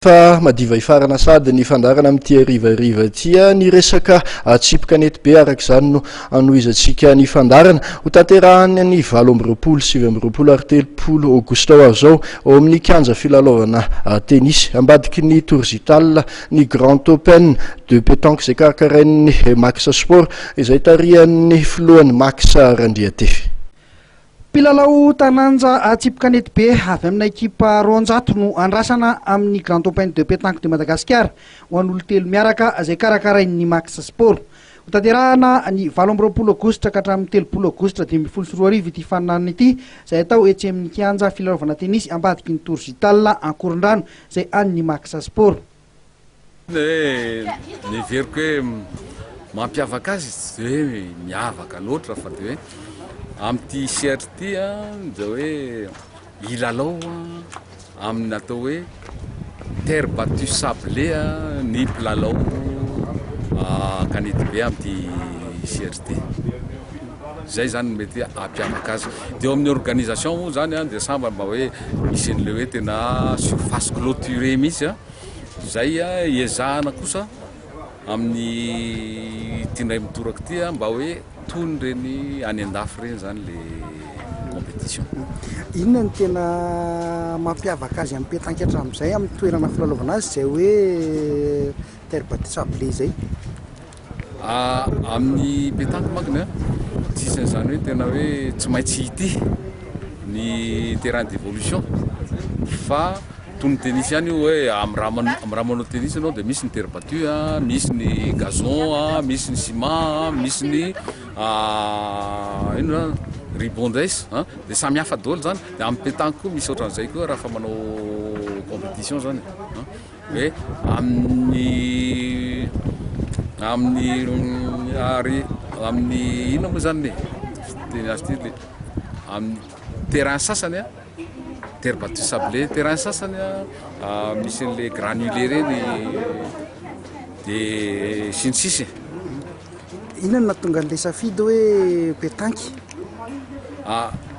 Fa madiva ifarana sady ny fandarana amin'ity arivariva tia ny resaka tsipika nety be araka izany no anohizantsika ny fandarana ho tanterahany ny 7 ary 3 aogositra ho avy zao ao amin'ny kianja filalaovana tenisy ambadiky ny Tourzital ny Grand Open de pétanque izay karakarain'ny Max Sport izay tarihan'ny filohan'ny Max Randriatefy. Mpilalao tananja tsipika nety be avy amina ekipa Ronjato no andrasana amin'ny Grand Open de pétanque de Madagascar ho an'olo telo miaraka izay karakarain'ny Max Sport. Ho tanterahana ny 7 aogositra ka hatramin'ny 3 aogositra 2024 ity faninanana ity izay atao etsy amin'ny kianja filalaovana tenisy ambadiky ny Tourzital Ankorondrano izay an'ny Max Sport. Niveriko hoe mampiavaka azy tsy hoe miavaka loatra fa de hoe amin'ity sehatra ity da hoe ilalao amin'ny atao hoe terre battue sablé ny mpilalao kanety be amin'ity sehatra ity. Zay zany mety ampiavaka azy. De eo amin'ny organisation moa zany de samba mba hoe misy an'le hoe tena surface clôturée mihitsy zay iezahana kosa amin'ny tindray mitoraka ity mba hoe tony reny any andafy reny zany le compétition. Inona ny tena mampiavaka azy amin'ny pétanque hatramin'izay amin'ny toerana filalaovana azy zay hoe terre battue sablé zay? Amin'ny pétanque makina tsisy an'izany hoe tena hoe tsy maintsy ity ny terrain d'évolution fa tony tennis ihany io hoe amin'ny raha manao tennis anao de misy ny terre battue misy ny gazon misy ny ciment misy ny ino ribondaise de samy hafa daholo zany. De amin'ny pétanque koa misy ohatran'izay koa raha fa manao compétition zany hoe amin'ny ino moa zany teny azy ty le amin'ny terrain sasany terre battue sablé, terrain sasany misy an'le granulé reny de sinsisy. Inona nahatonga an'le safidy hoe pétanque?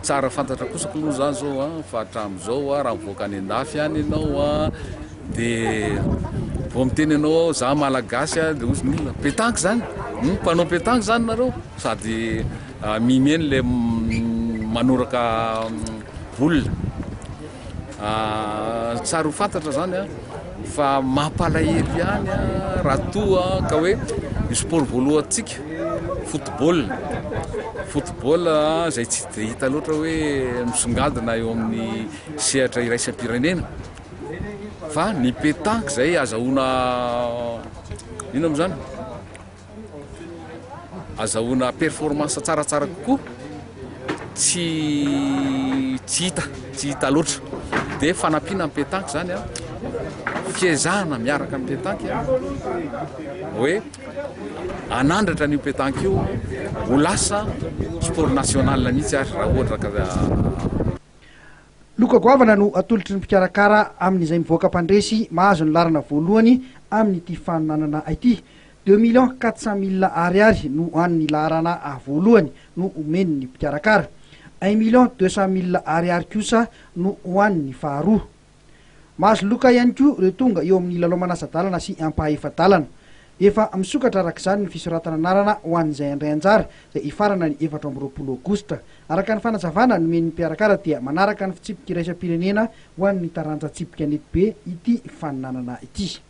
Tsara fantatra kosa aloha zany zao fa hatramin'izao raha mivoaka any andafy any ianao de vao miteny anao za malagasy de ozy milona pétanque zany mpanao pétanque zany nareo sady mimeny le manoraka boule. Tsara ho fantatra zany fa mampalahelo ihany raha toa ka hoe sport voalohantsika football zay tsy de hita loatra hoe misongadina eo amin'ny sehatra iraisam-pirenena fa ny pétanque zay azahoana ino am'zany azahoana performance tsaratsara kokoa tsy hita loatra. De fanampiana amin'ny pétanque zany fiezahana miaraka amin'ny pétanque hoe anandratra an'io pétanque io ho lasa sport national mihitsy ary raha ohatra ka Loka goavana no atolotry ny mpikarakara amin'izay mivoaka mpandresy mahazo ny larana voalohany amin'ity faninanana ity. 2,400,000 ariary no an'ny larana voalohany no omeny ny mpikarakara. 1,200,000 ariary kosa no hoan'ny faharoa. Mahazo loka ihany koa ireo tonga eo amin'ny lalao manasa-dalana sy ampaha-efadalana. Efa misokatra araka izany ny fisoratana anarana ho an'izay andray anjara izay ifarana ny 14 aogositra. Araka ny fanazavana nomen'ny mpiarakara dia manaraka ny fitsipika iraisam-pirenena ho an'ny taranja tsipika nety be ity faninanana ity.